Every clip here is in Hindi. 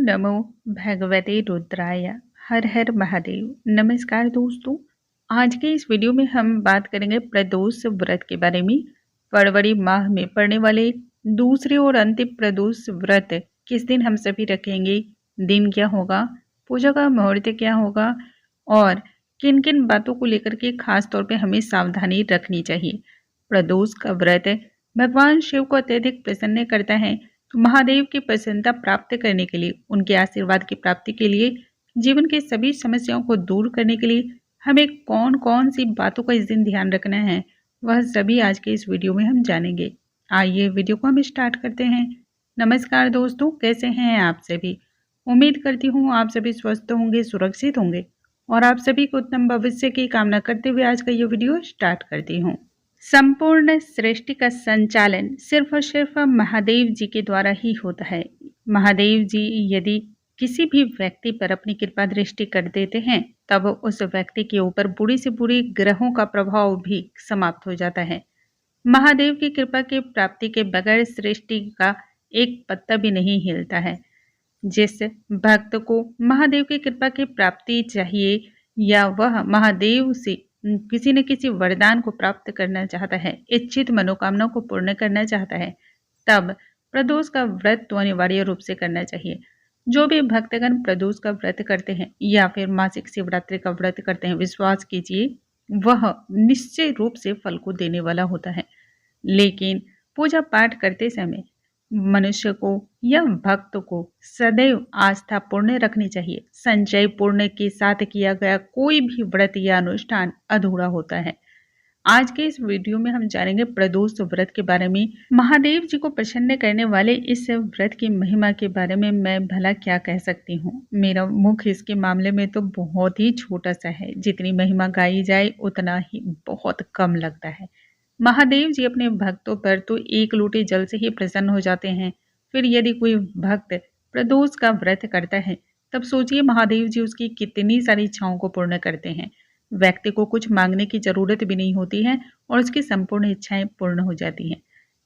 नमो भगवते रुद्राय। हर हर महादेव। नमस्कार दोस्तों, आज के इस वीडियो में हम बात करेंगे प्रदोष व्रत के बारे में। फरवरी माह में पड़ने वाले दूसरे और अंतिम प्रदोष व्रत किस दिन हम सभी रखेंगे, दिन क्या होगा, पूजा का मुहूर्त क्या होगा और किन किन बातों को लेकर के खास तौर पे हमें सावधानी रखनी चाहिए। प्रदोष का व्रत भगवान शिव को अत्यधिक प्रसन्न करता है। तो महादेव की प्रसन्नता प्राप्त करने के लिए, उनके आशीर्वाद की प्राप्ति के लिए, जीवन की सभी समस्याओं को दूर करने के लिए हमें कौन कौन सी बातों का इस दिन ध्यान रखना है, वह सभी आज के इस वीडियो में हम जानेंगे। आइए वीडियो को हम स्टार्ट करते हैं। नमस्कार दोस्तों, कैसे हैं आप सभी। उम्मीद करती हूँ आप सभी स्वस्थ होंगे, सुरक्षित होंगे और आप सभी को उत्तम भविष्य की कामना करते हुए आज का ये वीडियो स्टार्ट करती हूँ। संपूर्ण सृष्टि का संचालन सिर्फ और सिर्फ महादेव जी के द्वारा ही होता है। महादेव जी यदि किसी भी व्यक्ति पर अपनी कृपा दृष्टि कर देते हैं, तब उस व्यक्ति के ऊपर बुरी से बुरी ग्रहों का प्रभाव भी समाप्त हो जाता है। महादेव की कृपा की प्राप्ति के बगैर सृष्टि का एक पत्ता भी नहीं हिलता है। जिस भक्त को महादेव की कृपा की प्राप्ति चाहिए या वह महादेव से किसी न किसी वरदान को प्राप्त करना चाहता है, इच्छित मनोकामना को पूर्ण करना चाहता है, तब प्रदोष का व्रत तो अनिवार्य रूप से करना चाहिए। जो भी भक्तगण प्रदोष का व्रत करते हैं या फिर मासिक शिवरात्रि का व्रत करते हैं, विश्वास कीजिए वह निश्चय रूप से फल को देने वाला होता है। लेकिन पूजा पाठ करते समय मनुष्य को या भक्त को सदैव आस्था पूर्ण रखनी चाहिए। संचय पूर्ण के साथ किया गया कोई भी व्रत या अनुष्ठान अधूरा होता है। आज के इस वीडियो में हम जानेंगे प्रदोष व्रत के बारे में। महादेव जी को प्रसन्न करने वाले इस व्रत की महिमा के बारे में मैं भला क्या कह सकती हूँ। मेरा मुख इसके मामले में तो बहुत ही छोटा सा है। जितनी महिमा गाई जाए उतना ही बहुत कम लगता है। महादेव जी अपने भक्तों पर तो एक लोटे जल से ही प्रसन्न हो जाते हैं। फिर यदि कोई भक्त प्रदोष का व्रत करता है, तब सोचिए महादेव जी उसकी कितनी सारी इच्छाओं को पूर्ण करते हैं। व्यक्ति को कुछ मांगने की जरूरत भी नहीं होती है और उसकी संपूर्ण इच्छाएं पूर्ण हो जाती हैं।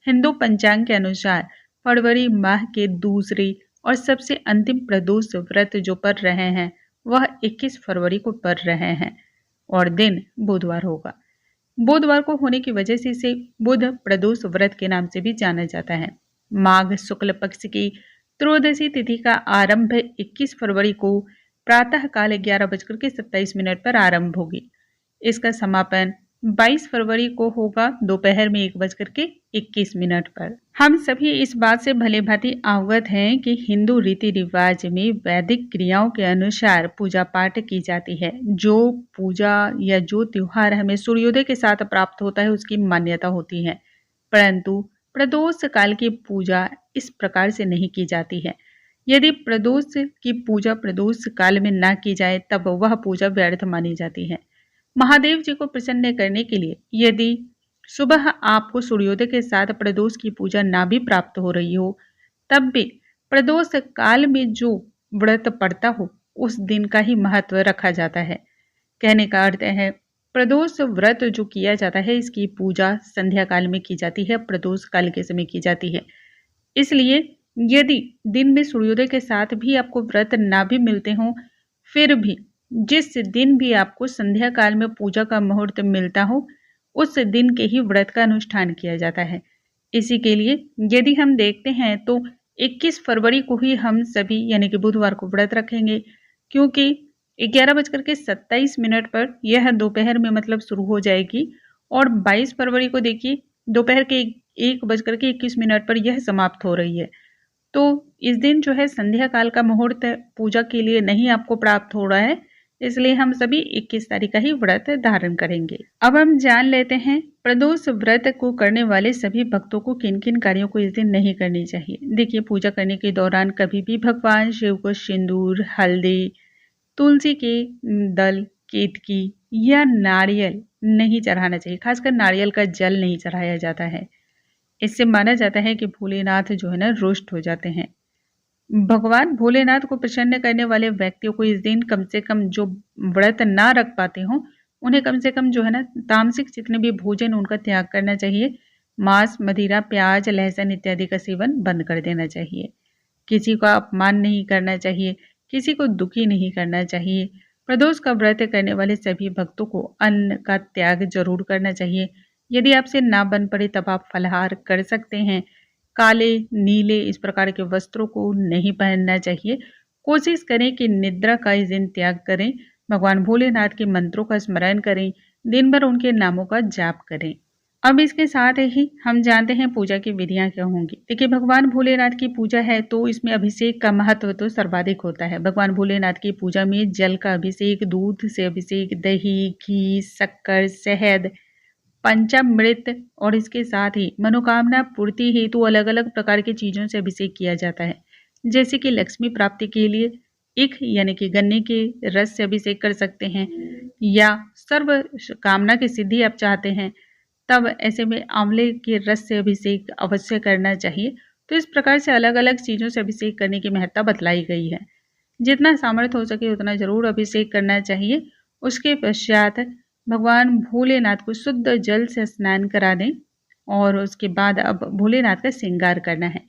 हिंदू पंचांग के अनुसार फरवरी माह के दूसरे और सबसे अंतिम प्रदोष व्रत जो पड़ रहे हैं, वह 21 फरवरी को पड़ रहे हैं और दिन बुधवार होगा। बुधवार को होने की वजह से इसे बुध प्रदोष व्रत के नाम से भी जाना जाता है। माघ शुक्ल पक्ष की त्रयोदशी तिथि का आरंभ 21 फरवरी को प्रातः काल 11:27 पर आरंभ होगी। इसका समापन 22 फरवरी को होगा दोपहर में 1:21 पर। हम सभी इस बात से भले भांति अवगत हैं कि हिंदू रीति रिवाज में वैदिक क्रियाओं के अनुसार पूजा पाठ की जाती है। जो पूजा या जो त्योहार हमें सूर्योदय के साथ प्राप्त होता है उसकी मान्यता होती है, परंतु प्रदोष काल की पूजा इस प्रकार से नहीं की जाती है। यदि प्रदोष की पूजा प्रदोष काल में ना की जाए तब वह पूजा व्यर्थ मानी जाती है। महादेव जी को प्रसन्न करने के लिए यदि सुबह आपको सूर्योदय के साथ प्रदोष की पूजा ना भी प्राप्त हो रही हो, तब भी प्रदोष काल में जो व्रत पड़ता हो उस दिन का ही महत्व रखा जाता है। कहने का अर्थ है प्रदोष व्रत जो किया जाता है इसकी पूजा संध्या काल में की जाती है, प्रदोष काल के समय की जाती है। इसलिए यदि दिन में सूर्योदय के साथ भी आपको व्रत ना भी मिलते हों, फिर भी जिस दिन भी आपको संध्या काल में पूजा का मुहूर्त मिलता हो, उस दिन के ही व्रत का अनुष्ठान किया जाता है। इसी के लिए यदि हम देखते हैं तो 21 फरवरी को ही हम सभी यानी कि बुधवार को व्रत रखेंगे, क्योंकि 11:27 पर यह दोपहर में मतलब शुरू हो जाएगी और 22 फरवरी को देखिए दोपहर के 1:21 पर यह समाप्त हो रही है। तो इस दिन जो है संध्या काल का मुहूर्त पूजा के लिए नहीं आपको प्राप्त हो रहा है, इसलिए हम सभी 21 तारीख का ही व्रत धारण करेंगे। अब हम जान लेते हैं प्रदोष व्रत को करने वाले सभी भक्तों को किन किन कार्यों को इस दिन नहीं करनी चाहिए। देखिए, पूजा करने के दौरान कभी भी भगवान शिव को सिंदूर, हल्दी, तुलसी के दल, केतकी या नारियल नहीं चढ़ाना चाहिए। खासकर नारियल का जल नहीं चढ़ाया जाता है। इससे माना जाता है कि भोलेनाथ जो है ना रुष्ट हो जाते हैं। भगवान भोलेनाथ को प्रसन्न करने वाले व्यक्तियों को इस दिन कम से कम जो व्रत ना रख पाते हों, उन्हें कम से कम जो है ना तामसिक जितने भी भोजन उनका त्याग करना चाहिए। मांस, मदिरा, प्याज, लहसुन इत्यादि का सेवन बंद कर देना चाहिए। किसी का अपमान नहीं करना चाहिए, किसी को दुखी नहीं करना चाहिए। प्रदोष का व्रत करने वाले सभी भक्तों को अन्न का त्याग जरूर करना चाहिए। यदि आपसे ना बन पड़े तब आप फलाहार कर सकते हैं। काले, नीले इस प्रकार के वस्त्रों को नहीं पहनना चाहिए। कोशिश करें कि निद्रा का इस दिन त्याग करें। भगवान भोलेनाथ के मंत्रों का स्मरण करें। दिन भर उनके नामों का जाप करें। अब इसके साथ ही हम जानते हैं पूजा की विधियां क्या होंगी। देखिए, भगवान भोलेनाथ की पूजा है तो इसमें अभिषेक का महत्व तो सर्वाधिक होता है। भगवान भोलेनाथ की पूजा में जल का अभिषेक, दूध से अभिषेक, दही, घी, शक्कर, शहद, पंचामृत और इसके साथ ही मनोकामना पूर्ति हेतु अलग अलग प्रकार की चीजों से अभिषेक किया जाता है। जैसे कि लक्ष्मी प्राप्ति के लिए ईख यानी कि गन्ने के रस से अभिषेक कर सकते हैं, या सर्व कामना की सिद्धि आप चाहते हैं तब ऐसे में आंवले के रस से अभिषेक अवश्य करना चाहिए। तो इस प्रकार से अलग अलग चीजों से अभिषेक करने की महत्ता बतलाई गई है। जितना सामर्थ्य हो सके उतना जरूर अभिषेक करना चाहिए। उसके पश्चात भगवान भोलेनाथ को शुद्ध जल से स्नान करा दें और उसके बाद अब भोलेनाथ का श्रृंगार करना है।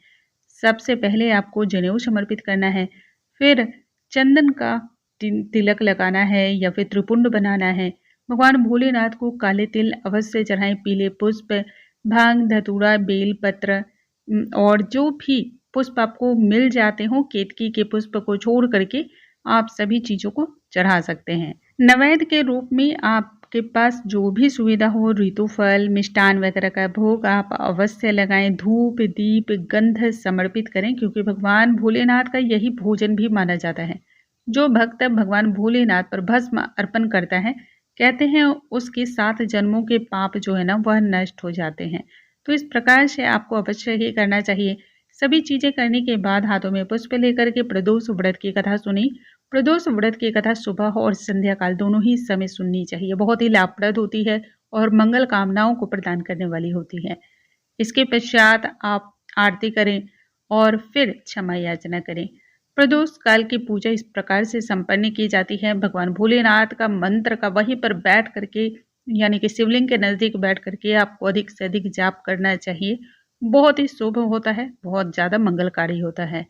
सबसे पहले आपको जनेऊ समर्पित करना है, फिर चंदन का तिलक लगाना है या फिर त्रिपुंड बनाना है। भगवान भोलेनाथ को काले तिल अवश्य चढ़ाएं, पीले पुष्प, भांग, धतूरा, बेल पत्र और जो भी पुष्प आपको मिल जाते हो, केतकी के पुष्प को छोड़ करके आप सभी चीजों को चढ़ा सकते हैं। नैवेद्य के रूप में आपके पास जो भी सुविधा हो, ऋतु फल, मिष्टान वगैरह का भोग आप अवश्य लगाएं। धूप, दीप, गंध समर्पित करें क्योंकि भगवान भोलेनाथ का यही भोजन भी माना जाता है। जो भक्त भगवान भोलेनाथ पर भस्म अर्पण करता है, कहते हैं उसके 7 जन्मों के पाप जो है ना वह नष्ट हो जाते हैं। तो इस प्रकार से आपको अवश्य ही करना चाहिए। सभी चीजें करने के बाद हाथों में पुष्प लेकर के प्रदोष व्रत की कथा सुनी। प्रदोष व्रत की कथा सुबह और संध्या काल दोनों ही समय सुननी चाहिए। बहुत ही लाभप्रद होती है और मंगल कामनाओं को प्रदान करने वाली होती है। इसके पश्चात आप आरती करें और फिर क्षमा याचना करें। प्रदोष काल की पूजा इस प्रकार से संपन्न की जाती है। भगवान भोलेनाथ का मंत्र का वहीं पर बैठ करके यानी कि शिवलिंग के नजदीक बैठ करके आपको अधिक से अधिक जाप करना चाहिए। बहुत ही शुभ होता है, बहुत ज्यादा मंगलकारी होता है।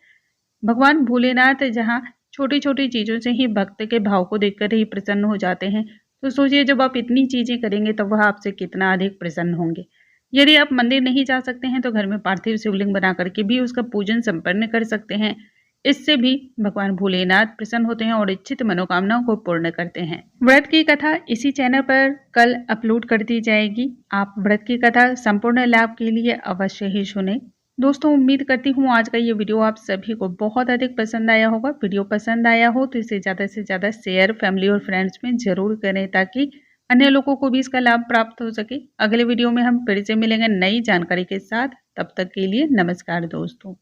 भगवान भोलेनाथ जहाँ छोटी छोटी चीजों से ही भक्त के भाव को देखकर ही प्रसन्न हो जाते हैं, तो सोचिए जब आप इतनी चीजें करेंगे तब वह आपसे कितना अधिक प्रसन्न होंगे। यदि आप मंदिर नहीं जा सकते हैं तो घर में पार्थिव शिवलिंग बना करके भी उसका पूजन संपन्न कर सकते हैं। इससे भी भगवान भोलेनाथ प्रसन्न होते हैं और इच्छित मनोकामनाओं को पूर्ण करते हैं। व्रत की कथा इसी चैनल पर कल अपलोड कर दी जाएगी। आप व्रत की कथा संपूर्ण लाभ के लिए अवश्य ही सुने। दोस्तों, उम्मीद करती हूँ आज का ये वीडियो आप सभी को बहुत अधिक पसंद आया होगा। वीडियो पसंद आया हो तो इसे ज़्यादा से ज़्यादा शेयर फैमिली और फ्रेंड्स में जरूर करें ताकि अन्य लोगों को भी इसका लाभ प्राप्त हो सके। अगले वीडियो में हम फिर से मिलेंगे नई जानकारी के साथ। तब तक के लिए नमस्कार दोस्तों।